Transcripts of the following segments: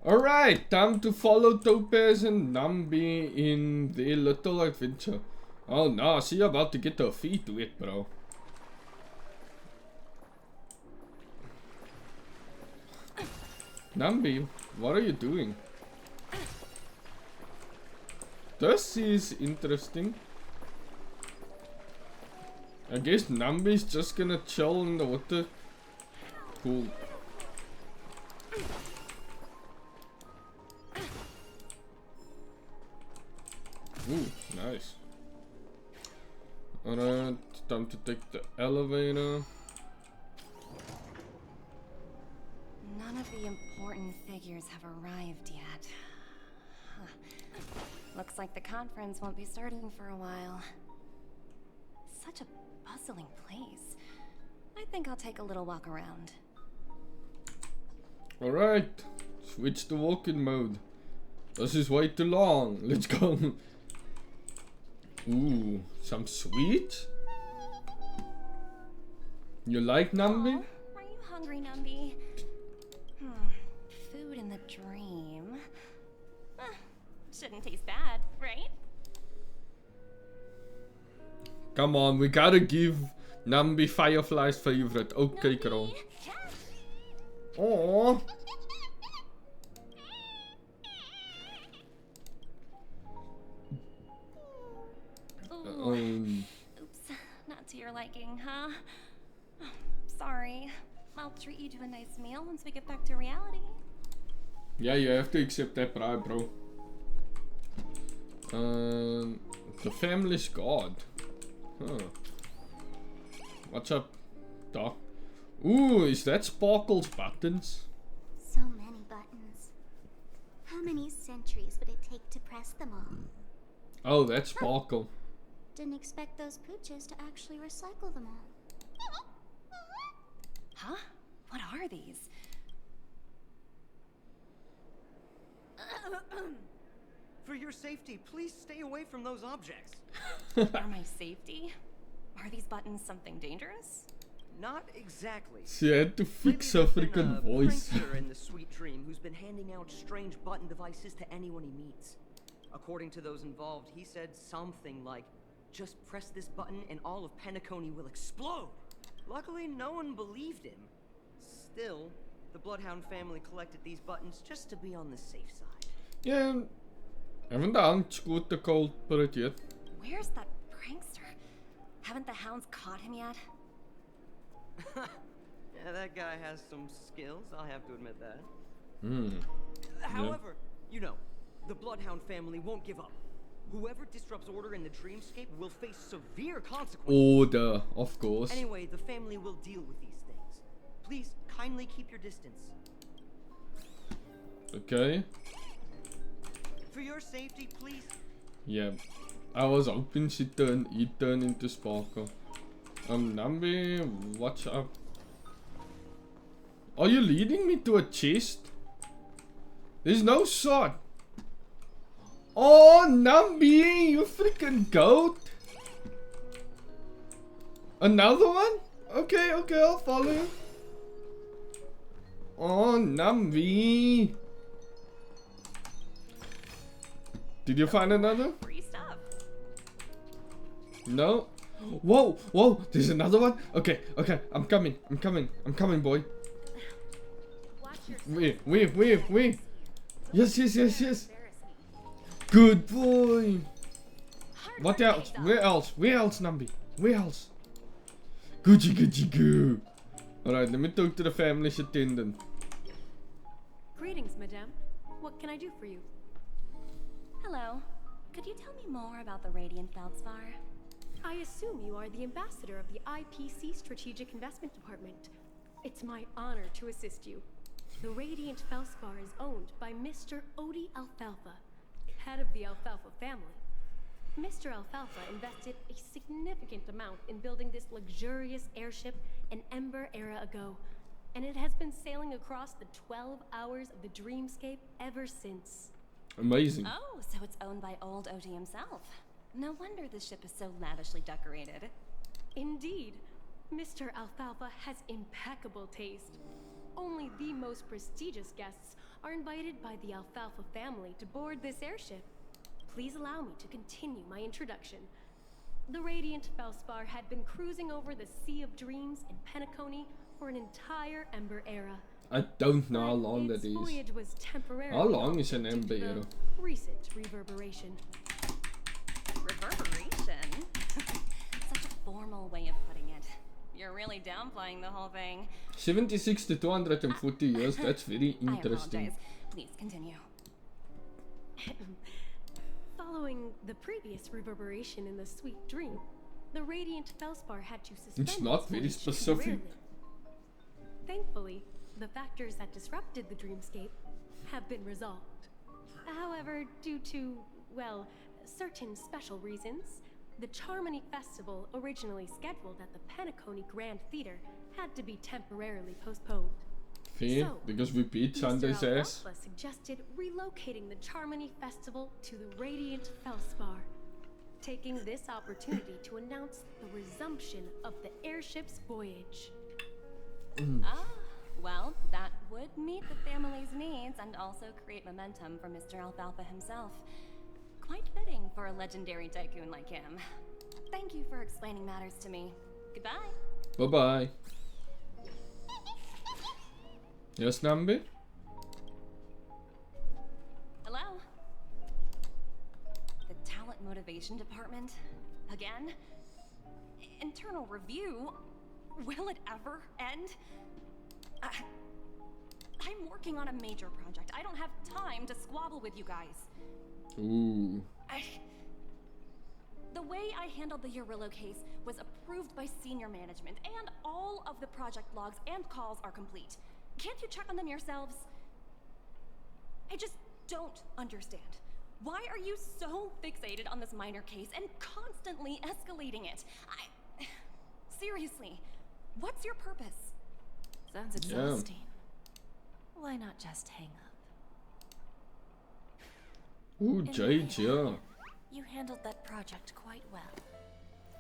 Alright, time to follow Topaz and Nambi in their little adventure. Oh no, she about to get her feet wet, bro. Nambi, what are you doing? This is interesting. I guess Nambi's just gonna chill in the water. Cool. Ooh, nice. Alright, time to take the elevator. None of the important figures have arrived yet. Huh. Looks like the conference won't be starting for a while. Such a bustling place. I think I'll take a little walk around. Alright, switch to walking mode. This is way too long. Let's go. Ooh, some sweets? You like Nambi? Are you hungry, Nambi? Food in the dream. Shouldn't taste bad, right? Come on, we gotta give Nambi Firefly's favorite. Okay, girl. Oh. Oops, not to your liking, huh? Sorry. I'll treat you to a nice meal once we get back to reality. Yeah, you have to accept that bribe, bro. The family's god. Huh. What's up, Doc? Ooh, is that Sparkle's buttons? So many buttons. How many centuries would it take to press them all? Oh, that's Sparkle. Didn't expect those pooches to actually recycle them all. Huh? What are these? For your safety, please stay away from those objects. For my safety? Are these buttons something dangerous? Not exactly. She had to fix Lately her there's been freaking a voice. prankster in the Sweet Dream who's been handing out strange button devices to anyone he meets. According to those involved, he said something like, "Just press this button and all of Penacony will explode." Luckily, no one believed him. Still, the Bloodhound family collected these buttons just to be on the safe side. Yeah, haven't the hounds got the culprit yet? Where's that prankster? Haven't the hounds caught him yet? Yeah, that guy has some skills, I'll have to admit that. Yeah. However, you know, the Bloodhound family won't give up. Whoever disrupts order in the dreamscape will face severe consequences. Order, of course. Anyway, the family will deal with these things. Please kindly keep your distance. Okay. For your safety, please. Yeah. I was hoping he'd turn into Sparkle. Nambi, what's up? Are you leading me to a chest? There's no shot. Oh, Nambi, you freaking goat. Another one? Okay, I'll follow you. Oh, Nambi. Did you find another? Free stuff. No. Whoa, there's another one. Okay, I'm coming, boy. Wait. Yes. Good boy. What else? Where else, Nambi? Where else? Gucci goo. Alright, let me talk to the family's attendant. Greetings, madame. What can I do for you? Hello. Could you tell me more about the Radiant Feldspar? I assume you are the ambassador of the IPC Strategic Investment Department. It's my honor to assist you. The Radiant Feldspar is owned by Mr. Odie Alfalfa, head of the Alfalfa family. Mr. Alfalfa invested a significant amount in building this luxurious airship an Ember era ago, and it has been sailing across the 12 hours of the dreamscape ever since. Amazing. Oh, so it's owned by old Odie himself. No wonder the ship is so lavishly decorated. Indeed, Mr. Alfalfa has impeccable taste. Only the most prestigious guests are invited by the Alfalfa family to board this airship. Please allow me to continue my introduction. The Radiant Felspar had been cruising over the Sea of Dreams in Penacony for an entire Ember era. I don't know how long Its that is. voyage was temporarily How long is an halted due Ember to era? the recent reverberation. Reverberation? Such a formal way of putting it. You're really downplaying the whole thing. 76 to 240 years, that's very I interesting. apologize. Please continue. Following the previous reverberation in the Sweet Dream, the Radiant Felspar had to suspend It's not its very voyage specific. temporarily. Thankfully, the factors that disrupted the dreamscape have been resolved. However, due to, well, certain special reasons, the Charmony Festival, originally scheduled at the Penacony Grand Theater, had to be temporarily postponed. Fair, So, because we beat Mr. Sunday's ass. Alfalfa suggested relocating the Charmony Festival to the Radiant Felspar, taking this opportunity to announce the resumption of the airship's voyage. Ah, well, that would meet the family's needs and also create momentum for Mr. Alfalfa himself. Quite fitting for a legendary tycoon like him. Thank you for explaining matters to me. Goodbye. Bye bye. Yes, Nambi? Hello? The Talent Motivation Department? Again? Internal review? Will it ever end? I'm working on a major project. I don't have time to squabble with you guys. Ooh. The way I handled the Urillo case was approved by senior management, and all of the project logs and calls are complete. Can't you check on them yourselves? I just don't understand. Why are you so fixated on this minor case and constantly escalating it? Seriously, what's your purpose? Sounds exhausting. Why not just hang up? Ooh, In Jade, my yeah. opinion, you handled that project quite well.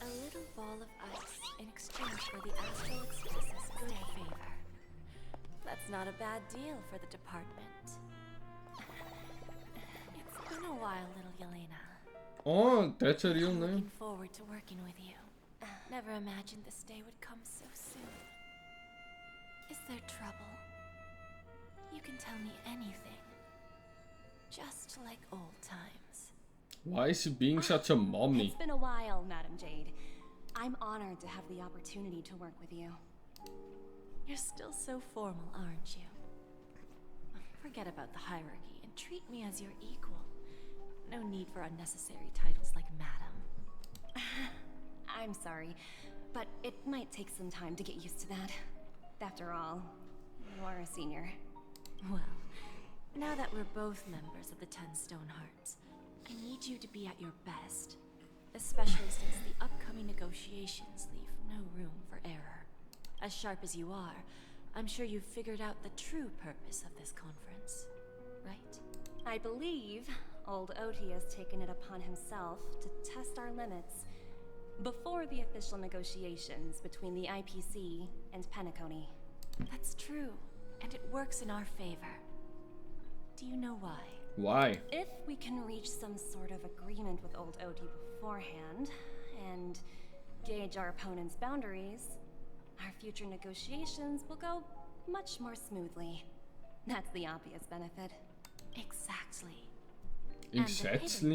A little ball of ice in exchange for the Astral Express's good favor. That's not a bad deal for the department. It's been a while, little Yelena. Oh, that's a real I'm name. looking forward to working with you. Never imagined this day would come so soon. Is there trouble? You can tell me anything. Just like old times. Why is she being such a mommy? It's been a while, Madam Jade. I'm honored to have the opportunity to work with you. You're still so formal, aren't you? Forget about the hierarchy and treat me as your equal. No need for unnecessary titles like Madam. I'm sorry, but it might take some time to get used to that. After all, you're a senior. Well, now that we're both members of the 10 Stone Hearts, I need you to be at your best. Especially since the upcoming negotiations leave no room for error. As sharp as you are, I'm sure you've figured out the true purpose of this conference, right? I believe old Oti has taken it upon himself to test our limits before the official negotiations between the IPC and Penacony. That's true, and it works in our favor. Do you know why? Why? If we can reach some sort of agreement with old Oti beforehand and gauge our opponent's boundaries, our future negotiations will go much more smoothly. That's the obvious benefit. Exactly. Exactly. And the hidden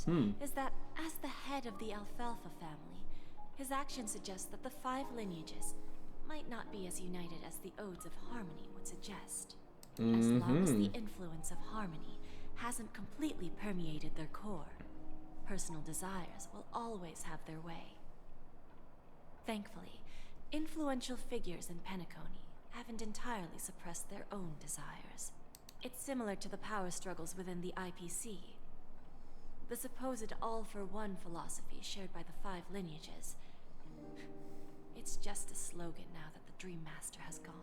benefit is that as the head of the Alfalfa family, his actions suggest that the 5 lineages might not be as united as the Odes of Harmony would suggest. As long as the influence of Harmony hasn't completely permeated their core, personal desires will always have their way. Thankfully, influential figures in Penacony haven't entirely suppressed their own desires. It's similar to the power struggles within the IPC. The supposed all-for-one philosophy shared by the 5 lineages. It's just a slogan now that the Dream Master has gone.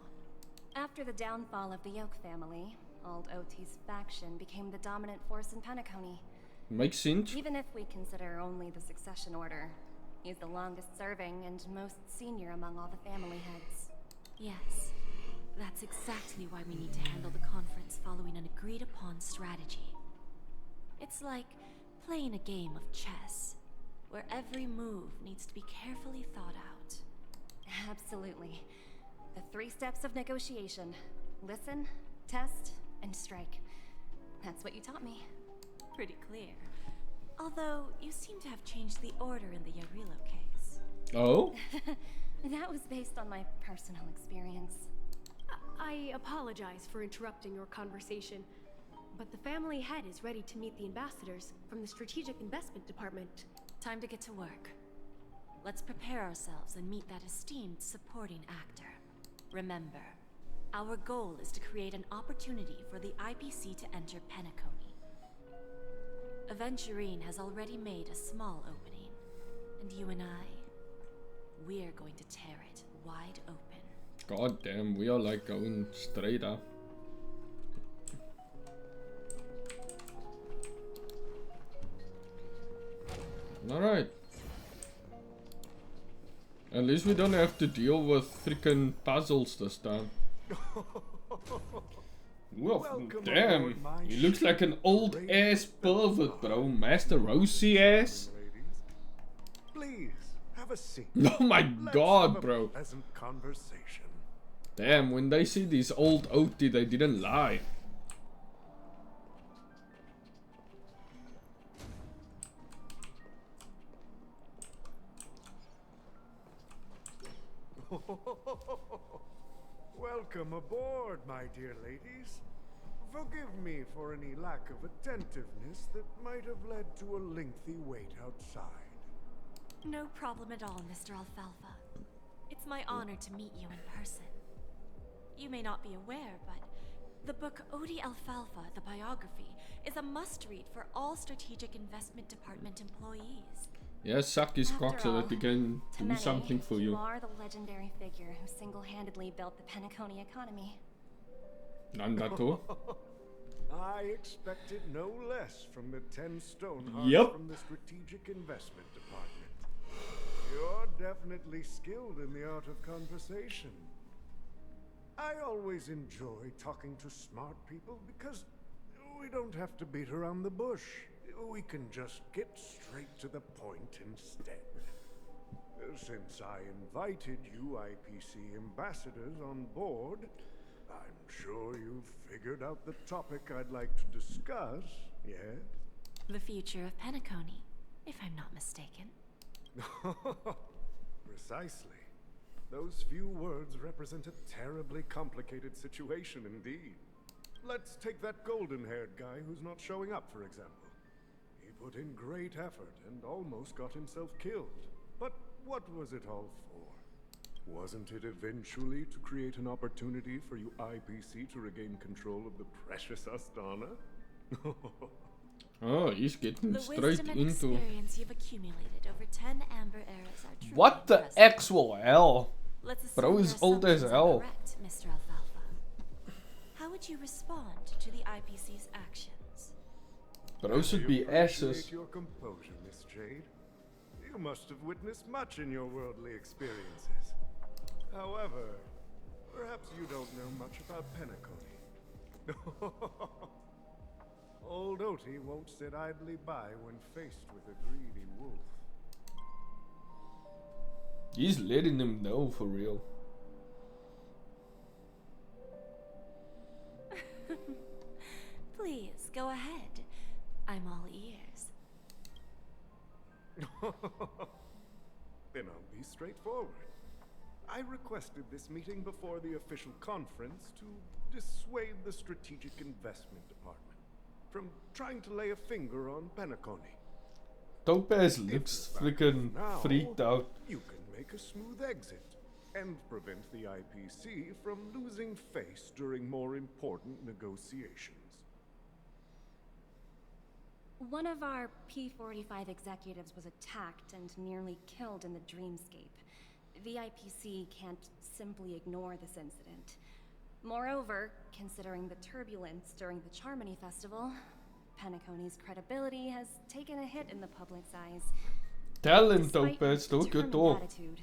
After the downfall of the Yoke family, old Oti's faction became the dominant force in Penacony. Makes sense. Even if we consider only the succession order, he's the longest serving and most senior among all the family heads. Yes, That's exactly why we need to handle the conference following an agreed upon strategy. It's like playing a game of chess, where every move needs to be carefully thought out. Absolutely. The 3 steps of negotiation. Listen, test, and strike. That's what you taught me. Pretty clear. Although, you seem to have changed the order in the Yarilo case. Oh? That was based on my personal experience. I apologize for interrupting your conversation, but the family head is ready to meet the ambassadors from the Strategic Investment Department. Time to get to work. Let's prepare ourselves and meet that esteemed supporting actor. Remember, our goal is to create an opportunity for the IPC to enter Penacony. Aventurine has already made a small opening, and you and I, we're going to tear it wide open. God damn, we are like going straight up. Alright. At least we don't have to deal with freaking puzzles this time. Well, damn, he looks like an old ass pervert, bro. Master Rosie ass. Please have a seat. Oh my god, bro. Pleasant conversation. Damn, when they see this old OT, they didn't lie. Welcome aboard, my dear ladies. Forgive me for any lack of attentiveness that might have led to a lengthy wait outside. No problem at all, Mr. Alfalfa. It's my honor to meet you in person. You may not be aware, but the book Odie Alfalfa, the biography, is a must-read for all Strategic Investment Department employees. Yeah, suck his cock so that he can do something for you. You are the legendary figure who single-handedly built the Penacony economy. Nandato. I expected no less from the 10 Stonehearts from the Strategic Investment Department. You're definitely skilled in the art of conversation. I always enjoy talking to smart people because we don't have to beat around the bush. We can just get straight to the point instead. Since I invited you IPC ambassadors on board, I'm sure you've figured out the topic I'd like to discuss, yes? The future of Penacony, if I'm not mistaken. Precisely. Those few words represent a terribly complicated situation indeed. Let's take that golden-haired guy who's not showing up, for example. He put in great effort and almost got himself killed. But what was it all for? Wasn't it eventually to create an opportunity for you IPC to regain control of the precious Astana? Oh, he's getting the straight wisdom and into... experience you've accumulated over 10 Amber Eras are truly What the impressive. actual hell? Let's assume Bro is your old as assumptions are hell. correct, Mr. Alfalfa. How would you respond to the IPC's actions? Bro should be asses. Appreciate your composure, Miss Jade. You must have witnessed much in your worldly experiences. However, perhaps you don't know much about Penacony. Old Oti won't sit idly by when faced with a greedy wolf. He's letting them know for real. Please, go ahead. I'm all ears. Then I'll be straightforward. I requested this meeting before the official conference to dissuade the Strategic Investment Department from trying to lay a finger on Penacony. Topaz looks freaking freaked out. You can make a smooth exit and prevent the IPC from losing face during more important negotiations. One of our P-45 executives was attacked and nearly killed in the dreamscape. The IPC can't simply ignore this incident. Moreover, considering the turbulence during the Charmony Festival, Penacony's credibility has taken a hit in the public's eyes. Tell him, Despite Topaz, his don't get determined off. attitude,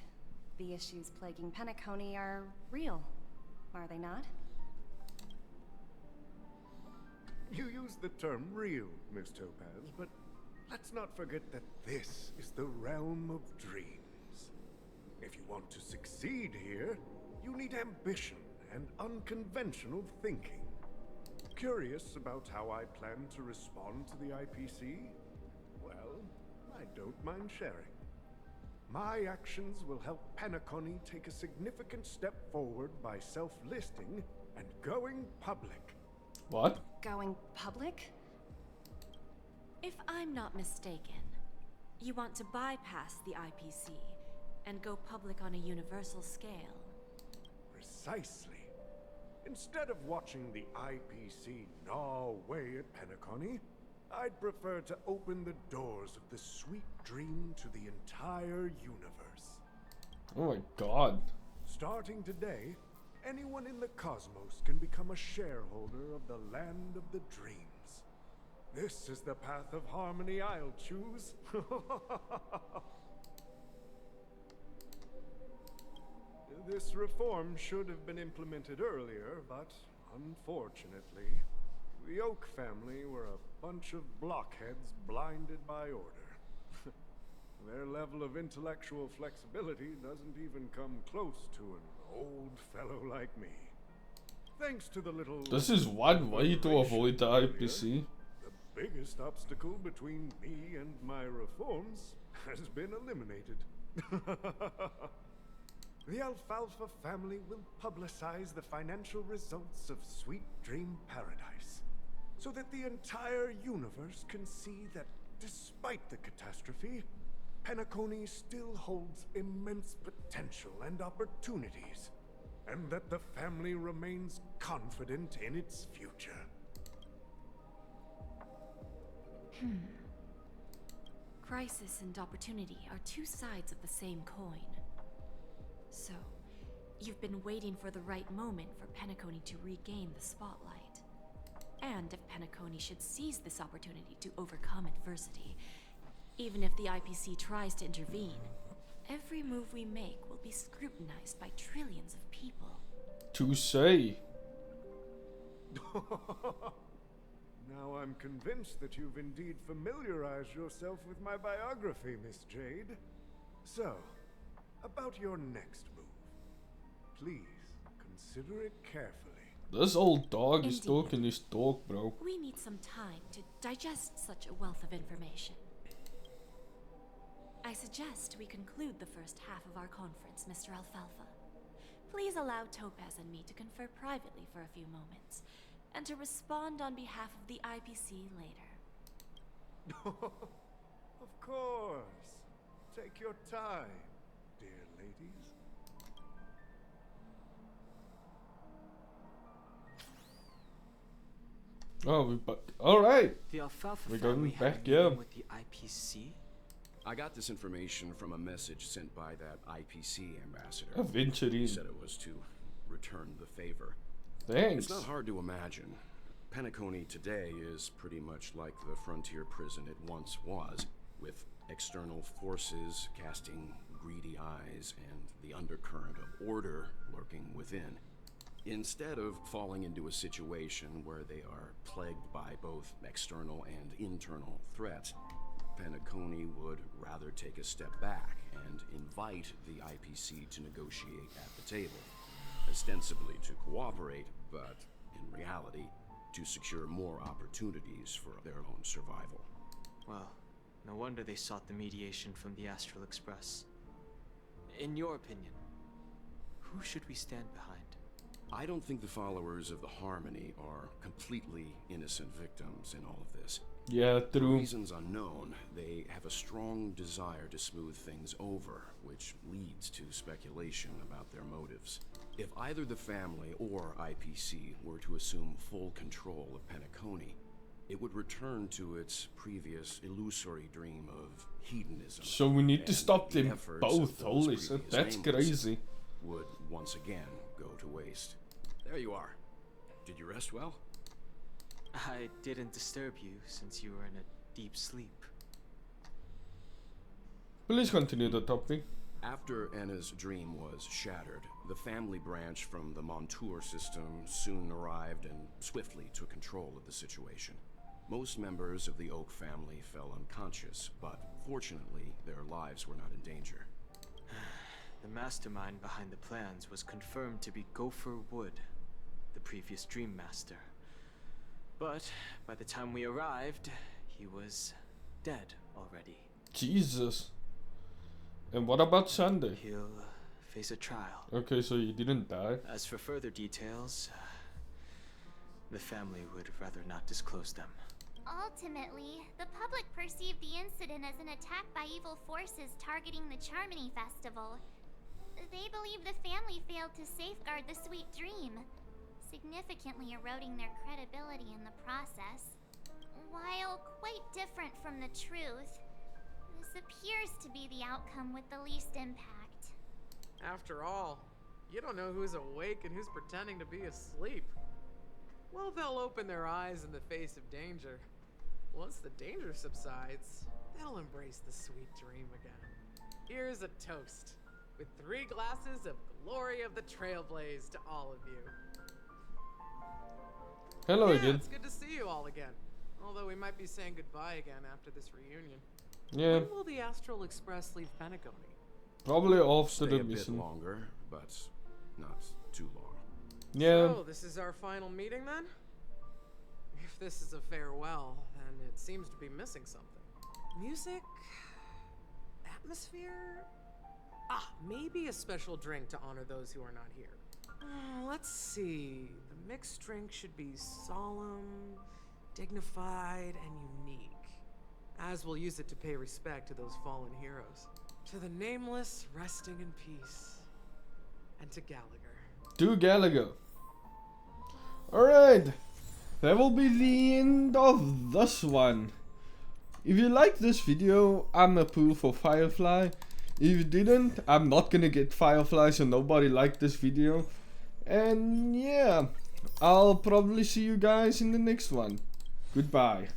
the issues plaguing Penacony are real. are they not? You use the term real, Miss Topaz, but let's not forget that this is the realm of dreams. If you want to succeed here, you need ambition and unconventional thinking. Curious about how I plan to respond to the IPC? Well, I don't mind sharing. My actions will help Penacony take a significant step forward by self-listing and going public. What? Going public? If I'm not mistaken, you want to bypass the IPC and go public on a universal scale. Precisely. Instead of watching the IPC gnaw away at Penacony, I'd prefer to open the doors of the sweet dream to the entire universe. Oh my god. Starting today, anyone in the cosmos can become a shareholder of the land of the dreams. This is the path of harmony I'll choose. This reform should have been implemented earlier, but unfortunately, the Oak family were a bunch of blockheads blinded by order. Their level of intellectual flexibility doesn't even come close to an old fellow like me. Thanks to the little... This is one way to avoid the IPC. The biggest obstacle between me and my reforms has been eliminated. The Alfalfa family will publicize the financial results of Sweet Dream Paradise, so that the entire universe can see that despite the catastrophe, Penacony still holds immense potential and opportunities, and that the family remains confident in its future. Crisis and opportunity are two sides of the same coin. So, you've been waiting for the right moment for Penacony to regain the spotlight. And if Penacony should seize this opportunity to overcome adversity, even if the IPC tries to intervene, every move we make will be scrutinized by trillions of people. Touché. Now I'm convinced that you've indeed familiarized yourself with my biography, Miss Jade. So, about your next move. Please, consider it carefully. This old dog is Indeed. talking his talk, bro. We need some time to digest such a wealth of information. I suggest we conclude the first half of our conference, Mr. Alfalfa. Please allow Topaz and me to confer privately for a few moments, and to respond on behalf of the IPC later. Of course. Take your time, dear ladies. Oh, alright. The Alfalfa We're family going had back, a meeting yeah. with the IPC? I got this information from a message sent by that IPC ambassador. He Aventurine. said it was to return the favor. Thanks. It's not hard to imagine. Penacony today is pretty much like the frontier prison it once was, with external forces casting greedy eyes and the undercurrent of order lurking within. Instead of falling into a situation where they are plagued by both external and internal threats, Penacony would rather take a step back and invite the IPC to negotiate at the table, ostensibly to cooperate, but in reality, to secure more opportunities for their own survival. Well, no wonder they sought the mediation from the Astral Express. In your opinion, who should we stand behind? I don't think the followers of the Harmony are completely innocent victims in all of this. Yeah, For true. reasons unknown, they have a strong desire to smooth things over, which leads to speculation about their motives. If either the family or IPC were to assume full control of Penacony, it would return to its previous illusory dream of hedonism. So we need to and stop the them efforts of both. those Holy shit, previous that's aims crazy. would once again go to waste. There you are. Did you rest well? I didn't disturb you since you were in a deep sleep. Please continue the topic. After Anna's dream was shattered, the family branch from the Montour system soon arrived and swiftly took control of the situation. Most members of the Oak family fell unconscious, but fortunately, their lives were not in danger. The mastermind behind the plans was confirmed to be Gopher Wood, the previous Dream Master. But by the time we arrived, he was dead already. Jesus. And what about Sunday? He'll face a trial. Okay, so he didn't die. As for further details, the family would rather not disclose them. Ultimately, the public perceived the incident as an attack by evil forces targeting the Charmony Festival. They believe the family failed to safeguard the sweet dream, significantly eroding their credibility in the process. While quite different from the truth, this appears to be the outcome with the least impact. After all, you don't know who's awake and who's pretending to be asleep. Well, they'll open their eyes in the face of danger. Once the danger subsides, they'll embrace the sweet dream again. Here's a toast, with 3 glasses of glory of the Trailblaze to all of you. Hello again. It's good to see you all again. Although we might be saying goodbye again after this reunion. Yeah. When will the Astral Express leave Penacony? Probably after Stay the a bit mission. longer, but not too long. Yeah. So, this is our final meeting then? If this is a farewell, then it seems to be missing something. Music? Atmosphere? Ah, maybe a special drink to honor those who are not here. Let's see. The mixed drink should be solemn, dignified, and unique. As we'll use it to pay respect to those fallen heroes. To the Nameless, resting in peace. And to Gallagher. To Gallagher. Alright. That will be the end of this one. If you liked this video, I'm a pull for Firefly. If you didn't, I'm not gonna get Firefly, so nobody liked this video. And yeah, I'll probably see you guys in the next one. Goodbye.